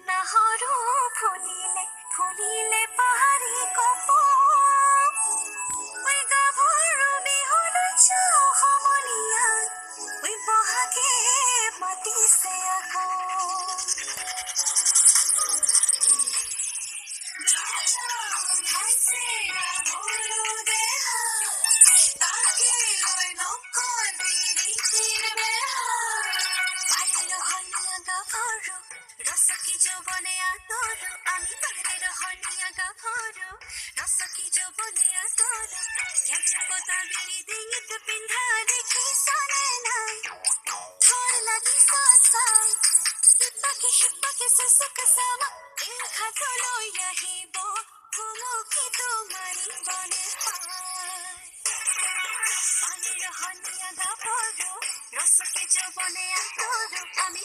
নাহৰু ফুলিলে ফুলিলে পাহাৰী কপৌ ঐ গাভৰু বিহুলৈ যাওঁ সমনীয়াত ঐ বহাগে মাতিছে আকৌ Rasaki jobone atoru, ami bagre rohaniya gabharu. Rasaki jobone atoru, yache pota biri dingit pindha dekhi sane nai. Thor lagi sasai, hippake susuk sama. Ekha tholo yahibo, kumo ki tumari bane pai. Bagre rohaniya gabharu, rasaki jobone atoru, ami